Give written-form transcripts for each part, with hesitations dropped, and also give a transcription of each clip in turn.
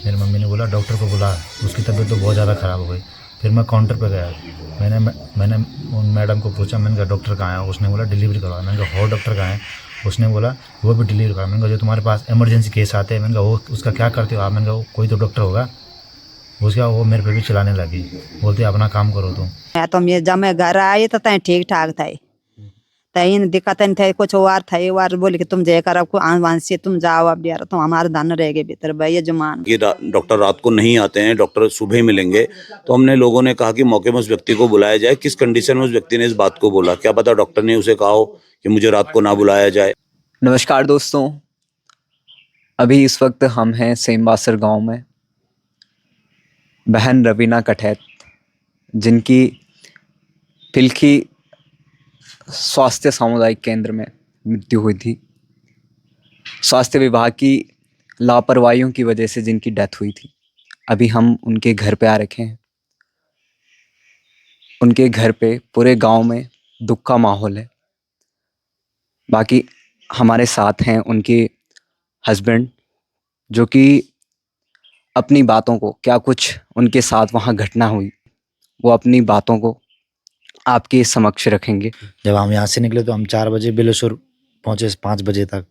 मेरी मम्मी ने बोला डॉक्टर को बुला, उसकी तबीयत तो बहुत ज़्यादा ख़राब हो गई। फिर मैं काउंटर पे गया, मैंने उन मैडम को पूछा, मैंने कहा डॉक्टर कहाँ है? उसने बोला डिलीवरी करवा। मैंने कहा और डॉक्टर कहाँ है? उसने बोला वो भी डिलीवरी करवा। मैंने कहा जो तुम्हारे पास इमरजेंसी केस आते हैं, मैंने कहा वो उसका क्या करते हो आप? मैंने कहा कोई तो डॉक्टर होगा। उसका वो मेरे पे भी चिल्लाने लगी, बोलती अपना काम करो तुम। मैं तो मैं जब मैं घर आई तो तय ठीक ठाक था, तय दिक्कत नहीं थे, कुछ और था वार बोले कि तुम जयकर आपको आन से तुम जाओ अब यार, तो हमारे धन रह गए भीतर भैया जुमान। ये डॉक्टर रात को नहीं आते हैं, डॉक्टर सुबह ही मिलेंगे। तो हमने लोगों ने कहा कि मौके में उस व्यक्ति को बुलाया जाए। किस कंडीशन में उस व्यक्ति ने इस बात को बोला, क्या पता डॉक्टर ने उसे कहा हो कि मुझे रात को ना बुलाया जाए। नमस्कार दोस्तों, अभी इस वक्त हम हैं सेमबासर गांव में। बहन रवीना कठैत, जिनकी पिलखी स्वास्थ्य सामुदायिक केंद्र में मृत्यु हुई थी। स्वास्थ्य विभाग की लापरवाहियों की वजह से जिनकी डेथ हुई थी। अभी हम उनके घर पे आ रखे हैं। उनके घर पे पूरे गांव में दुख का माहौल है। बाकी हमारे साथ हैं उनके हस्बैंड, जो कि अपनी बातों को, क्या कुछ उनके साथ वहाँ घटना हुई, वो अपनी बातों को आपके समक्ष रखेंगे। जब हम यहाँ से निकले तो हम 4 बजे बिलेश्वर पहुँचे, 5 बजे तक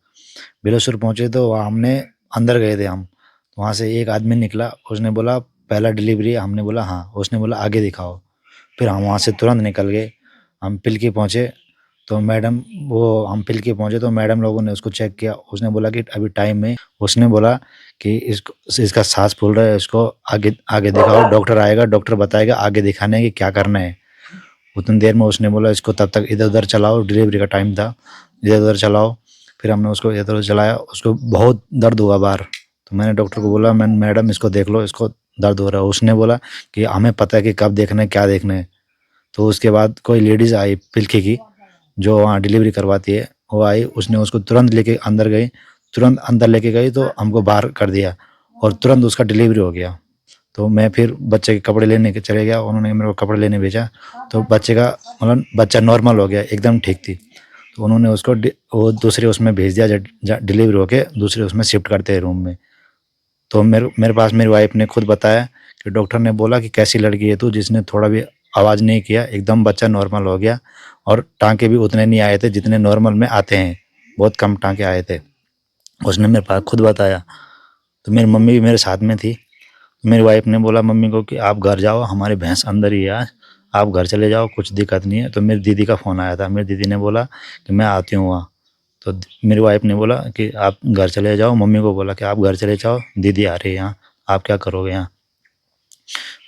बिलेश्वर पहुँचे। तो वहाँ हमने अंदर गए थे हम, तो वहाँ से एक आदमी निकला, उसने बोला पहला डिलीवरी है? हमने बोला हाँ। उसने बोला आगे दिखाओ। फिर हम वहाँ से तुरंत निकल गए। हम पिलकी पहुँचे तो हम पिलकी पहुँचे तो मैडम लोगों ने उसको चेक किया। उसने बोला कि अभी टाइम है। उसने बोला कि इसका सांस फूल रहा है, इसको आगे दिखाओ, डॉक्टर आएगा, डॉक्टर बताएगा आगे दिखाने की क्या करना है। उतनी देर में उसने बोला इसको तब तक इधर उधर चलाओ, डिलीवरी का टाइम था, इधर उधर चलाओ। फिर हमने उसको इधर उधर चलाया, उसको बहुत दर्द हुआ बाहर। तो मैंने डॉक्टर को बोला मैडम इसको देख लो, इसको दर्द हो रहा है। उसने बोला कि हमें पता है कि कब देखना है, क्या देखना है। तो उसके बाद कोई लेडीज़ आई पिलखी की, जो वहाँ डिलीवरी करवाती है, वो आई। उसने उसको तुरंत लेके अंदर गई, तुरंत अंदर लेके गई तो हमको बाहर कर दिया और तुरंत उसका डिलीवरी हो गया। तो मैं फिर बच्चे के कपड़े लेने के चले गया, उन्होंने मेरे को कपड़े लेने भेजा। तो बच्चे का मतलब बच्चा नॉर्मल हो गया, एकदम ठीक थी। तो उन्होंने उसको वो दूसरे उसमें भेज दिया, डिलीवरी होके दूसरे उसमें शिफ्ट करते हैं रूम में। तो मेरे पास मेरी वाइफ ने खुद बताया कि डॉक्टर ने बोला कि कैसी लड़की है तू, जिसने थोड़ा भी आवाज़ नहीं किया, एकदम बच्चा नॉर्मल हो गया। और टाँके भी उतने नहीं आए थे जितने नॉर्मल में आते हैं, बहुत कम टाँके आए थे। उसने मेरे पास खुद बताया। तो मेरी मम्मी भी मेरे साथ में थी। मेरी वाइफ ने बोला मम्मी को कि आप घर जाओ, हमारी भैंस अंदर ही है आज, आप घर चले जाओ, कुछ दिक्कत नहीं है। तो मेरी दीदी का फ़ोन आया था, मेरी दीदी ने बोला कि मैं आती हूँ वहाँ। तो मेरी वाइफ ने बोला कि आप घर चले जाओ, मम्मी को बोला कि आप घर चले जाओ, दीदी आ रही है यहाँ, आप क्या करोगे यहाँ।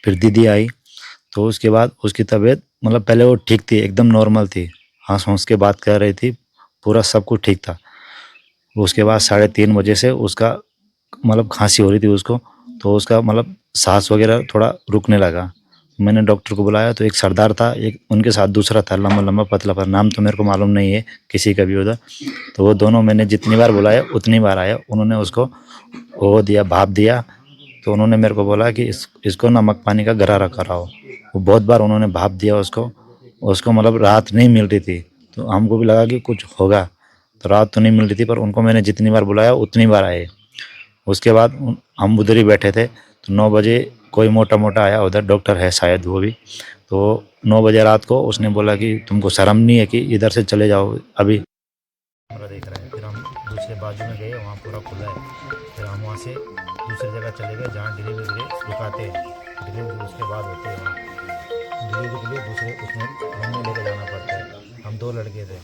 फिर दीदी आई तो उसके बाद उसकी तबीयत मतलब पहले वो ठीक थी, एकदम नॉर्मल थी, हँस हँस के बात कर रही थी, पूरा सब कुछ ठीक था। उसके बाद 3:30 बजे से उसका मतलब खांसी हो रही थी उसको, तो उसका मतलब सांस वगैरह थोड़ा रुकने लगा। मैंने डॉक्टर को बुलाया तो एक सरदार था, एक उनके साथ दूसरा था, लंबा लंबा पतला पतला, नाम तो मेरे को मालूम नहीं है किसी का भी उधर। तो वो दोनों मैंने जितनी बार बुलाया उतनी बार आया। उन्होंने उसको वो दिया, भाप दिया। तो उन्होंने मेरे को बोला कि इसको नमक पानी का गरारा कराओ। वो बहुत बार उन्होंने भाप दिया उसको मतलब राहत नहीं मिल रही थी। तो हमको भी लगा कि कुछ होगा, तो राहत तो नहीं मिल रही थी, पर उनको मैंने जितनी बार बुलाया उतनी बार आए। उसके बाद हम उधर ही बैठे थे। तो 9 बजे कोई मोटा मोटा आया उधर, डॉक्टर है शायद वो भी। तो 9 बजे रात को उसने बोला कि तुमको शर्म नहीं है कि इधर से चले जाओ अभी। कैमरा देख रहे हैं। फिर हम दूसरे बाजू में गए, वहाँ पूरा खुला है। फिर हम वहाँ से दूसरी जगह चले गए जहाँ डिलीवरी रुकाते हैं, डिलीवरी उसके बाद होती है। वहाँ डिलीवरी के लिए दूसरे उसमें रूम में लेके जाना पड़ता है। हम 2 लड़के थे,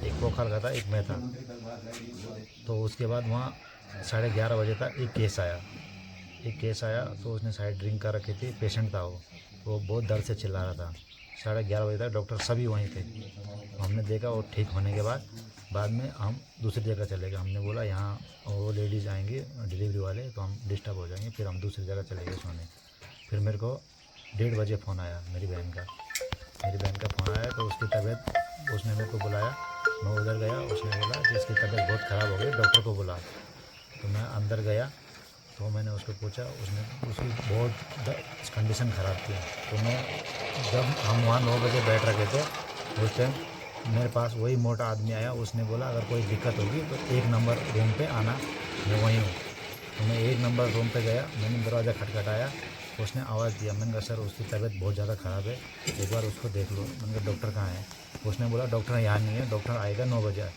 एक पोखर का था, एक मैं था। तो उसके बाद वहाँ 11:30 बजे तक एक केस आया। तो उसने शायद ड्रिंक कर रखी थी, पेशेंट था वो बहुत दर्द से चिल्ला रहा था। 11:30 बजे तक डॉक्टर सभी वहीं थे। हमने देखा वो ठीक होने के बाद में हम दूसरी जगह चले गए। हमने बोला यहाँ वो लेडीज़ आएंगी डिलीवरी वाले, तो हम डिस्टर्ब हो जाएंगे। फिर हम दूसरी जगह चले गए सोने। फिर मेरे को 1:30 बजे फ़ोन आया मेरी बहन का फ़ोन आया। तो उसकी तबीयत, उसने मेरे को बुलाया, मैं उधर गया। उसने बोला कि इसकी तबीयत बहुत ख़राब हो गई, डॉक्टर को बुला। तो मैं अंदर गया तो मैंने उसको पूछा, उसकी बहुत कंडीशन ख़राब थी। तो जब हम वहाँ 9 बजे बैठ रखे थे, उस टाइम मेरे पास वही मोटा आदमी आया। उसने बोला अगर कोई दिक्कत होगी तो 1 नंबर रूम पे आना, मैं वहीं हूँ। तो मैं 1 नंबर रूम पे गया, मैंने दरवाज़ा खटखटाया, उसने आवाज़ दिया। मैंने कहा सर उसकी तबीयत बहुत ज़्यादा ख़राब है, एक बार उसको देख लो। मैंने कहा डॉक्टर कहाँ है? उसने बोला डॉक्टर यहाँ नहीं है, डॉक्टर आएगा 9 बजे।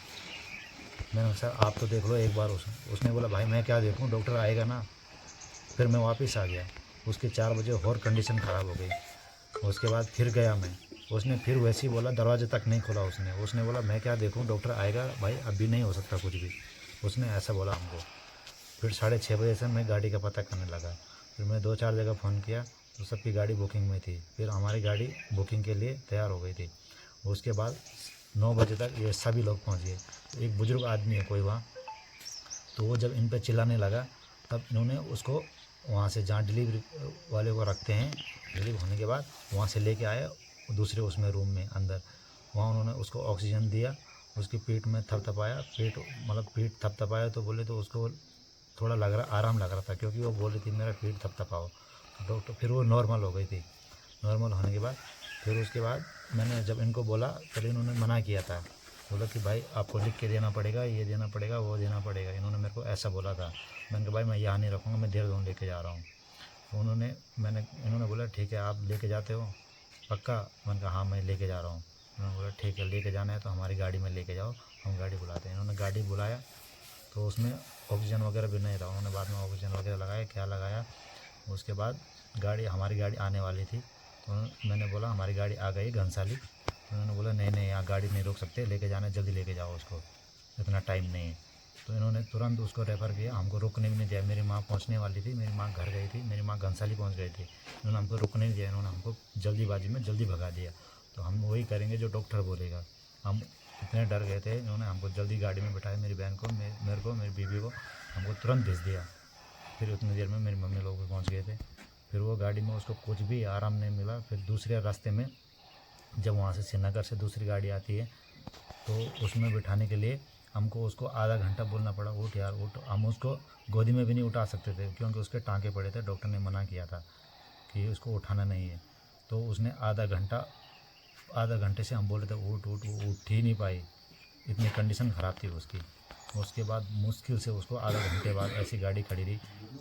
मैंने कहा सर आप तो देख लो एक बार। उसने बोला भाई मैं क्या देखूँ, डॉक्टर आएगा ना। फिर मैं वापस आ गया। उसकी 4 बजे और कंडीशन ख़राब हो गई। उसके बाद फिर गया मैं, उसने फिर वैसे ही बोला, दरवाजे तक नहीं खोला उसने बोला मैं क्या देखूं, डॉक्टर आएगा भाई, अभी नहीं हो सकता कुछ भी। उसने ऐसा बोला हमको। फिर 6:30 बजे से मैं गाड़ी का पता करने लगा। फिर मैं 2-4 जगह फ़ोन किया तो सबकी गाड़ी बुकिंग में थी। फिर हमारी गाड़ी बुकिंग के लिए तैयार हो गई थी। उसके बाद 9 बजे तक ये सभी लोग पहुँच गए। एक बुज़ुर्ग आदमी है कोई वहाँ, तो वो जब इन पर चिल्लाने लगा तब इन्होंने उसको वहाँ से, जहाँ डिलीवरी वाले को रखते हैं, डिलीवरी होने के बाद वहाँ से लेके आए दूसरे उसमें रूम में अंदर। वहाँ उन्होंने उसको ऑक्सीजन दिया, उसकी पीठ में थपथपाया, पीठ थपथपाया तो बोले तो उसको थोड़ा आराम लग रहा था, क्योंकि वो बोल रही थी मेरा पीठ थपथपाओ। तो डॉक्टर फिर वो नॉर्मल हो गई थी। नॉर्मल होने के बाद फिर उसके बाद मैंने जब इनको बोला तब इन्होंने मना किया था, बोला कि भाई आपको लिख के देना पड़ेगा, ये देना पड़ेगा, वो देना पड़ेगा। इन्होंने मेरे को ऐसा बोला था। मैंने कहा भाई मैं यहाँ नहीं रखूँगा, मैं देहरादून लेके जा रहा हूँ। तो इन्होंने बोला ठीक है आप लेके जाते हो पक्का? मैंने कहा हाँ मैं लेके जा रहा हूँ। उन्होंने बोला ठीक है लेके जाना है तो हमारी गाड़ी में लेके जाओ, हम गाड़ी बुलाते हैं। इन्होंने गाड़ी बुलाया तो उसमें ऑक्सीजन वगैरह भी नहीं था। उन्होंने बाद में ऑक्सीजन वगैरह लगाया, क्या लगाया। उसके बाद हमारी गाड़ी आने वाली थी, तो मैंने बोला हमारी गाड़ी आ गई घनसाली। उन्होंने बोला नहीं यहाँ गाड़ी नहीं रोक सकते, लेके जाना, जल्दी लेके जाओ उसको, इतना टाइम नहीं है। तो इन्होंने तुरंत उसको रेफ़र किया, हमको रुकने भी नहीं दिया। मेरी माँ पहुँचने वाली थी, मेरी माँ घर गई थी, मेरी माँ घनसाली पहुँच गई थी। इन्होंने हमको रुकने नहीं दिया, इन्होंने हमको जल्दीबाजी में जल्दी भगा दिया। तो हम वही करेंगे जो डॉक्टर बोलेगा। हम इतने डर गए थे, इन्होंने हमको जल्दी गाड़ी में बिठाया, मेरी बहन को, मेरे को, मेरी बीवी को हमको तुरंत भेज दिया। फिर उतनी देर में मेरी मम्मी लोग भी पहुँच गए थे। फिर वो गाड़ी में उसको कुछ भी आराम नहीं मिला। फिर दूसरे रास्ते में जब वहाँ से श्रीनगर से दूसरी गाड़ी आती है तो उसमें बिठाने के लिए हमको उसको आधा घंटा बोलना पड़ा, उठ यार उठ। हम उसको गोदी में भी नहीं उठा सकते थे क्योंकि उसके टाँके पड़े थे, डॉक्टर ने मना किया था कि उसको उठाना नहीं है। तो उसने आधा घंटे से हम बोल रहे थे उठ ही नहीं पाई, इतनी कंडीशन ख़राब थी उसकी। उसके बाद मुश्किल से उसको आधा घंटे बाद ऐसी गाड़ी खड़ी रही।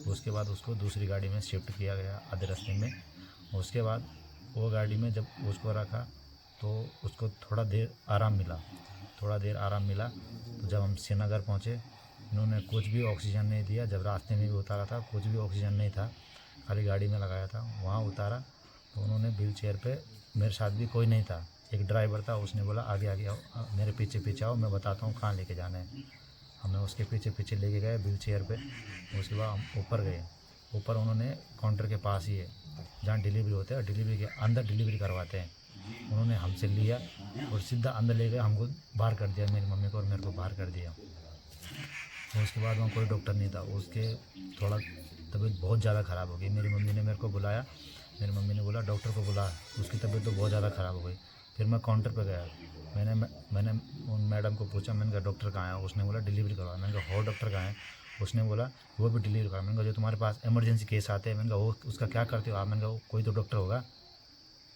उसके बाद उसको दूसरी गाड़ी में शिफ्ट किया गया आधे रास्ते में। उसके बाद वो गाड़ी में जब उसको रखा तो उसको थोड़ा देर आराम मिला। तो जब हम श्रीनगर पहुँचे, इन्होंने कुछ भी ऑक्सीजन नहीं दिया। जब रास्ते में भी उतारा था कुछ भी ऑक्सीजन नहीं था, खाली गाड़ी में लगाया था। वहाँ उतारा तो उन्होंने व्हील चेयर पर, मेरे साथ भी कोई नहीं था, एक ड्राइवर था, उसने बोला आगे आओ, मेरे पीछे आओ, मैं बताता हूँ कहाँ लेके जाना है। हमें उसके पीछे लेके गए व्हील चेयर पे। उसके बाद हम ऊपर गए। ऊपर उन्होंने काउंटर के पास ही है जहाँ डिलीवरी होते हैं, डिलीवरी के अंदर डिलीवरी करवाते हैं। उन्होंने हमसे लिया और सीधा अंदर ले गए, हमको बाहर कर दिया, मेरी मम्मी को और मेरे को बाहर कर दिया। उसके बाद वहाँ कोई डॉक्टर नहीं था। उसके थोड़ा तबीयत बहुत ज़्यादा ख़राब हो गई। मेरी मम्मी ने मेरे को बुलाया, मेरी मम्मी ने बोला डॉक्टर को बुला, उसकी तबीयत तो बहुत ज़्यादा ख़राब हो गई। फिर मैं काउंटर पर गया, मैंने उन मैडम को पूछा, मैंने कहा डॉक्टर कहाँ है? उसने बोला डिलीवरी करवा। मैंने कहा और डॉक्टर कहाँ है? उसने बोला वो भी डिलीवरी करवा। मैंने कहा जो तुम्हारे पास इमरजेंसी केस आते हैं, मैंने कहा वो उसका क्या करते हो आप? मैंने कहा कोई तो डॉक्टर होगा।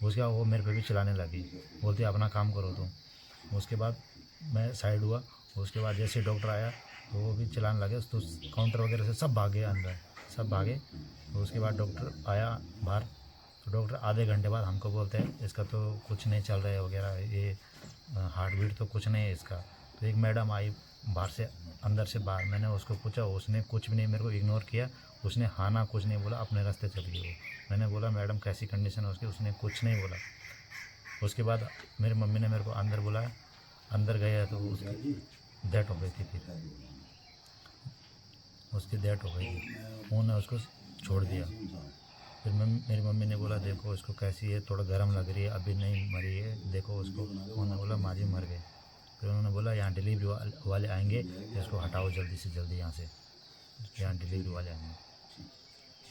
उसके बाद वो मेरे पे भी चिल्लाने लगी, बोलती अपना काम करो तुम। उसके बाद मैं साइड हुआ। उसके बाद जैसे डॉक्टर आया तो वो भी चिल्लाने लगे, तो काउंटर वगैरह से सब भागे, अंदर सब भागे। तो उसके बाद डॉक्टर आया बाहर। तो डॉक्टर आधे घंटे बाद हमको बोलते हैं इसका तो कुछ नहीं चल रहा है वगैरह, ये हार्ट बीट तो कुछ नहीं है इसका। तो एक मैडम आई बाहर से, अंदर से बाहर। मैंने उसको पूछा, उसने कुछ भी नहीं, मेरे को इग्नोर किया। उसने हाँ ना कुछ नहीं बोला, अपने रास्ते चली गई वो। मैंने बोला मैडम कैसी कंडीशन है उसकी? उसने कुछ नहीं बोला। उसके बाद मेरी मम्मी ने मेरे को अंदर बुलाया, अंदर गया तो उसकी डेथ हो गई थी। फिर उसकी डेथ हो गई थी, उन्होंने उसको छोड़ दिया। फिर मेरी मम्मी ने बोला देखो इसको कैसी है, थोड़ा गर्म लग रही है, अभी नहीं मरी है, देखो उसको। उन्होंने बोला माँ जी मर गए। फिर उन्होंने बोला यहाँ डिलीवरी वाले आएंगे, इसको हटाओ जल्दी से जल्दी यहाँ से, यहाँ डिलीवरी वाले आएंगे।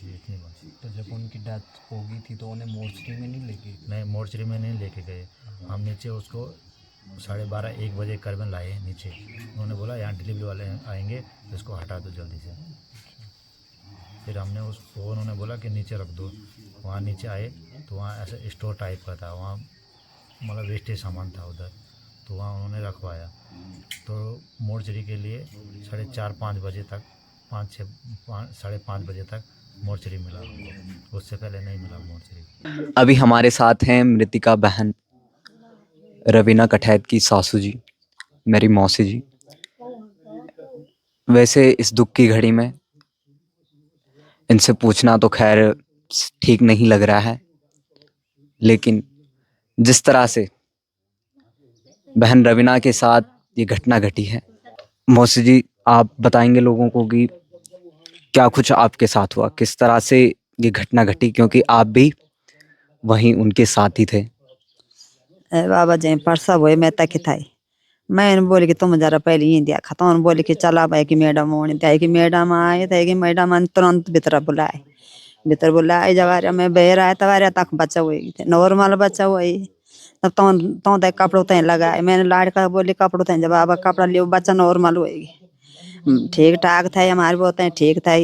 इतनी बात। तो जब उनकी डेथ हो गई थी तो उन्हें मोर्चरी में नहीं लेके? नहीं, मोर्चरी में नहीं लेके गए हम। नीचे उसको 12:30-1 बजे करबन लाए नीचे। उन्होंने बोला यहाँ डिलीवरी वाले आएंगे, इसको हटा दो जल्दी से। फिर हमने उसको, उन्होंने बोला कि नीचे रख दो। वहाँ नीचे आए तो वहाँ ऐसा स्टोर टाइप का था, वहाँ मतलब वेस्टेज सामान था उधर, तो वहाँ उन्होंने रखवाया। तो मोर्चरी के लिए 4:30-5 बजे तक साढ़े 5 बजे तक मोर्चरी मिला हमको, उससे पहले नहीं मिला मोर्चरी। अभी हमारे साथ हैं मृतिका बहन, रवीना कठैत की सासू जी, मेरी मौसी जी। वैसे इस दुख की घड़ी में इनसे पूछना तो खैर ठीक नहीं लग रहा है, लेकिन जिस तरह से बहन रवीना के साथ ये घटना घटी है, मौसी जी आप बताएंगे लोगों को कि क्या कुछ आपके साथ हुआ, किस तरह से ये घटना घटी, क्योंकि आप भी वहीं उनके साथ ही थे। बाबा जी परसा हुए मैं तक थाई मैं बोली कि तुम जरा पहले ही देखा तो उन्होंने बोली कि चला भाई कि मैडम होने थे कि मैडम आए थे कि मैडम तुरंत भीतर बुलाए जब मैं बहर आया तब तक बच्चा हुई थे नॉर्मल बच्चा हुई तब तो तक कपड़ों तय लगाए मैंने लाड़का बोली कपड़ों तय जब बाबा कपड़ा लियो बच्चा नॉर्मल होएगी ठीक ठाक था हमारी बहुत ठीक था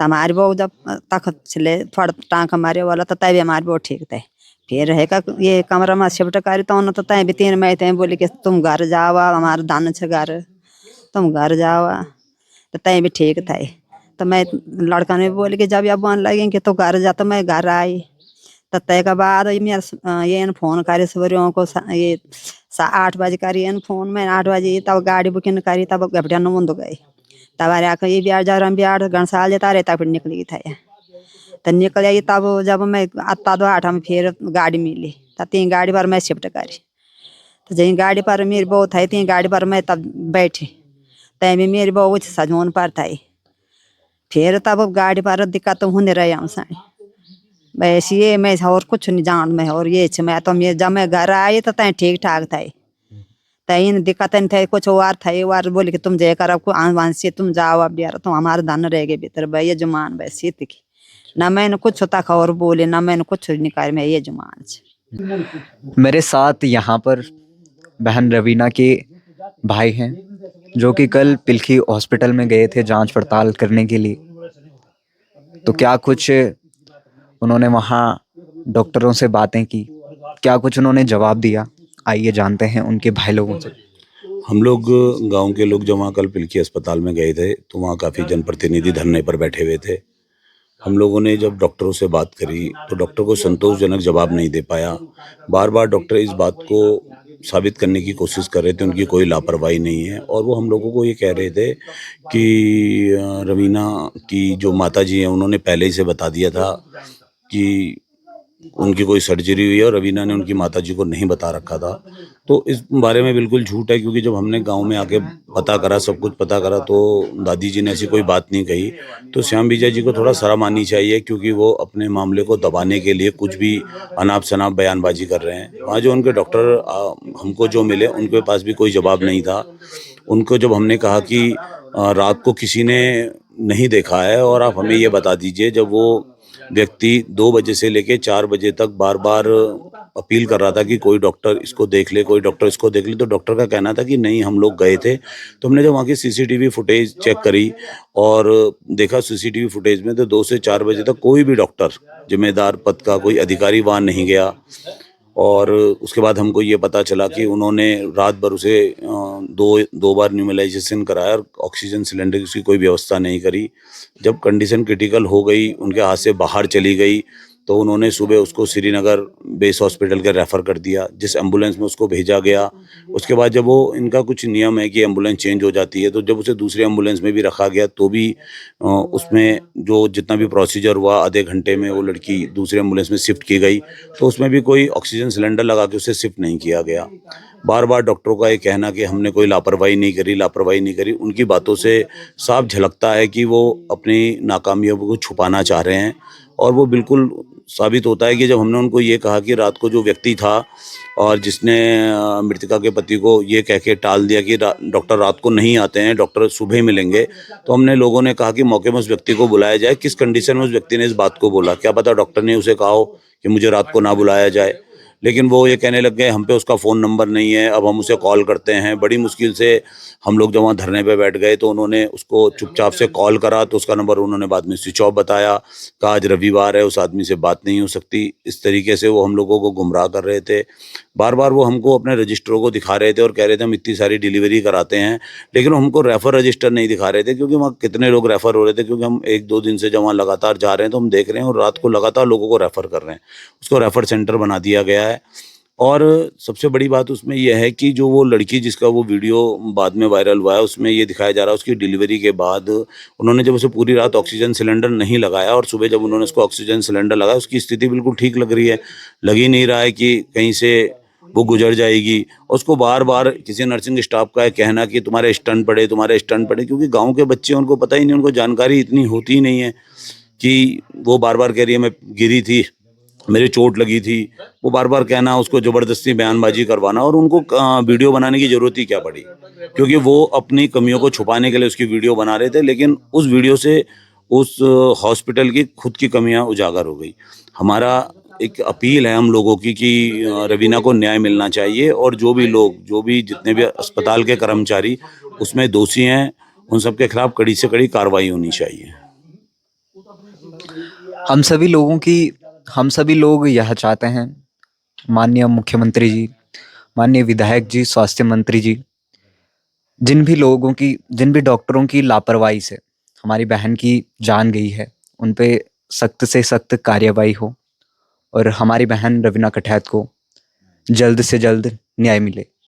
हमारी बहू जब तक छिले फड़ टाँक मारे वाला तो तभी हमारी बहू ठीक थे फिर है का ये कमरा में शिफ्ट करी तो तय भी 3 महीने तय बोली कि तुम घर जाओ हमारा दान छ घर तुम घर जाओ तो तय भी ठीक था तो मैं लड़का ने बोली कि जब ये बन लगे कि तो घर जा तो मैं घर आई तो तय के बाद मेरा ये फोन करे सवेरों को ये 8 बजे करी फोन में 8 बजे तब गाड़ी बुकिंग करी तब गपटिया मुंद गई तब आके ये बिहार जा रहा बिहार घनसाल जाता रहे तब फिर निकली था तो निकल आई तब जब मैं आता 8 में फिर गाड़ी मिली तब 3 गाड़ी पर मैं शिफ्ट करी तो जही गाड़ी पर मेरी बहू थी 3 गाड़ी पर मैं तब बैठी तय भी मेरी बहू सजोन पर थी फिर तब गाड़ी पर दिक्कत होने रही हम साई बस ये मैं और कुछ नहीं जान मैं और ये मैं तो जब मैं घर आई तो तय ठीक ठाक था तय दिक्कत नहीं थे कुछ और था वार बोले कि तुम जयकर आपको आन से तुम जाओ अब यार तुम हमारे धन रह गए भीतर भाई ये जुमान बस ये थी ना मैंने कुछ तक और बोले ना मैंने कुछ निकाल मैं ये जुमान मेरे साथ यहाँ पर बहन रवीना के भाई हैं जो कि कल पिलखी हॉस्पिटल में गए थे जांच पड़ताल करने के लिए। तो क्या कुछ उन्होंने वहाँ डॉक्टरों से बातें की, क्या कुछ उन्होंने जवाब दिया, आइए जानते हैं उनके भाई लोगों से। हम लोग गांव के लोग जब वहाँ कल पिलखी अस्पताल में गए थे तो वहाँ काफ़ी जनप्रतिनिधि धरने पर बैठे हुए थे। हम लोगों ने जब डॉक्टरों से बात करी तो डॉक्टर को संतोषजनक जवाब नहीं दे पाया। बार बार डॉक्टर इस बात को साबित करने की कोशिश कर रहे थे उनकी कोई लापरवाही नहीं है और वो हम लोगों को ये कह रहे थे कि रवीना की जो माताजी हैं उन्होंने पहले ही से बता दिया था कि उनकी कोई सर्जरी हुई है और रवीना ने उनकी माताजी को नहीं बता रखा था। तो इस बारे में बिल्कुल झूठ है क्योंकि जब हमने गांव में आके पता करा सब कुछ पता करा तो दादी जी ने ऐसी कोई बात नहीं कही। तो श्याम विजय जी को थोड़ा शर्म आनी चाहिए क्योंकि वो अपने मामले को दबाने के लिए कुछ भी अनाप शनाप बयानबाजी कर रहे हैं। वहाँ जो उनके डॉक्टर हमको जो मिले उनके पास भी कोई जवाब नहीं था। उनको जब हमने कहा कि रात को किसी ने नहीं देखा है और आप हमें ये बता दीजिए, जब वो व्यक्ति 2 बजे से लेके 4 बजे तक बार बार अपील कर रहा था कि कोई डॉक्टर इसको देख ले, कोई डॉक्टर इसको देख ले, तो डॉक्टर का कहना था कि नहीं हम लोग गए थे। तो हमने जब वहाँ की सीसीटीवी फुटेज चेक करी और देखा सीसीटीवी फुटेज में तो 2 से 4 बजे तक कोई भी डॉक्टर जिम्मेदार पद का कोई अधिकारी वहाँ नहीं गया। और उसके बाद हमको ये पता चला कि उन्होंने रात भर उसे दो बार न्यूमेलाइजेशन कराया और ऑक्सीजन सिलेंडर की उसकी कोई व्यवस्था नहीं करी। जब कंडीशन क्रिटिकल हो गई, उनके हाथ से बाहर चली गई, तो उन्होंने सुबह उसको श्रीनगर बेस हॉस्पिटल के रेफ़र कर दिया, जिस एम्बुलेंस में उसको भेजा गया। उसके बाद जब वो इनका कुछ नियम है कि एम्बुलेंस चेंज हो जाती है, तो जब उसे दूसरी एम्बुलेंस में भी रखा गया तो भी उसमें जो जितना भी प्रोसीजर हुआ आधे घंटे में वो लड़की दूसरी एम्बुलेंस में शिफ्ट की गई, तो उसमें भी कोई ऑक्सीजन सिलेंडर लगा के उसे शिफ्ट नहीं किया गया। बार बार डॉक्टरों का ये कहना कि हमने कोई लापरवाही नहीं करी, उनकी बातों से साफ झलकता है कि वो अपनी नाकामियों को छुपाना चाह रहे हैं। और वो बिल्कुल साबित होता है कि जब हमने उनको ये कहा कि रात को जो व्यक्ति था और जिसने मृतिका के पति को ये कह के टाल दिया कि डॉक्टर रात को नहीं आते हैं, डॉक्टर सुबह मिलेंगे, तो हमने लोगों ने कहा कि मौके में उस व्यक्ति को बुलाया जाए। किस कंडीशन में उस व्यक्ति ने इस बात को बोला, क्या पता डॉक्टर ने उसे कहा हो कि मुझे रात को ना बुलाया जाए। लेकिन वो ये कहने लग गए हम पे उसका फ़ोन नंबर नहीं है, अब हम उसे कॉल करते हैं। बड़ी मुश्किल से हम लोग जब वहाँ धरने पे बैठ गए तो उन्होंने उसको चुपचाप से कॉल करा, तो उसका नंबर उन्होंने बाद में स्विच ऑफ बताया, कहा आज रविवार है, उस आदमी से बात नहीं हो सकती। इस तरीके से वो हम लोगों को गुमराह कर रहे थे। बार-बार वो हमको अपने रजिस्टरों को दिखा रहे थे और कह रहे थे हम इतनी सारी डिलीवरी कराते हैं, लेकिन हमको रेफ़र रजिस्टर नहीं दिखा रहे थे, क्योंकि वहाँ कितने लोग रेफ़र हो रहे थे, क्योंकि हम 1-2 दिन से जब वहाँ लगातार जा रहे हैं तो हम देख रहे हैं और रात को लगातार लोगों को रेफ़र कर रहे हैं। उसको रेफ़र सेंटर बना दिया गया है। और सबसे बड़ी बात उसमें ये है कि जो वो लड़की जिसका वो वीडियो बाद में वायरल हुआ है, उसमें ये दिखाया जा रहा है उसकी डिलीवरी के बाद उन्होंने जब उसे पूरी रात ऑक्सीजन सिलेंडर नहीं लगाया और सुबह जब उन्होंने उसको ऑक्सीजन सिलेंडर लगाया, उसकी स्थिति बिल्कुल ठीक लग रही है। लग ही नहीं रहा है कि कहीं से वो गुजर जाएगी। उसको बार-बार किसी नर्सिंग स्टाफ का कहना कि तुम्हारे स्टंट पड़े, क्योंकि गाँव के बच्चे हैं, उनको पता ही नहीं, उनको जानकारी इतनी होती ही नहीं है कि वो बार-बार कह रही है मैं गिरी थी, मेरे चोट लगी थी। वो बार-बार कहना, उसको ज़बरदस्ती बयानबाज़ी करवाना, और उनको वीडियो बनाने की ज़रूरत ही क्या पड़ी? क्योंकि वो अपनी कमियों को छुपाने के लिए उसकी वीडियो बना रहे थे, लेकिन उस वीडियो से उस हॉस्पिटल की खुद की कमियाँ उजागर हो गई। हमारा एक अपील है हम लोगों की कि रवीना को न्याय मिलना चाहिए, और जो भी जितने भी अस्पताल के कर्मचारी उसमें दोषी हैं, उन सब के खिलाफ कड़ी से कड़ी कार्रवाई होनी चाहिए। हम सभी लोग यह चाहते हैं, माननीय मुख्यमंत्री जी, माननीय विधायक जी, स्वास्थ्य मंत्री जी, जिन भी डॉक्टरों की लापरवाही से हमारी बहन की जान गई है, उन पे सख्त से सख्त कार्यवाही हो और हमारी बहन रवीना कठैत को जल्द से जल्द न्याय मिले।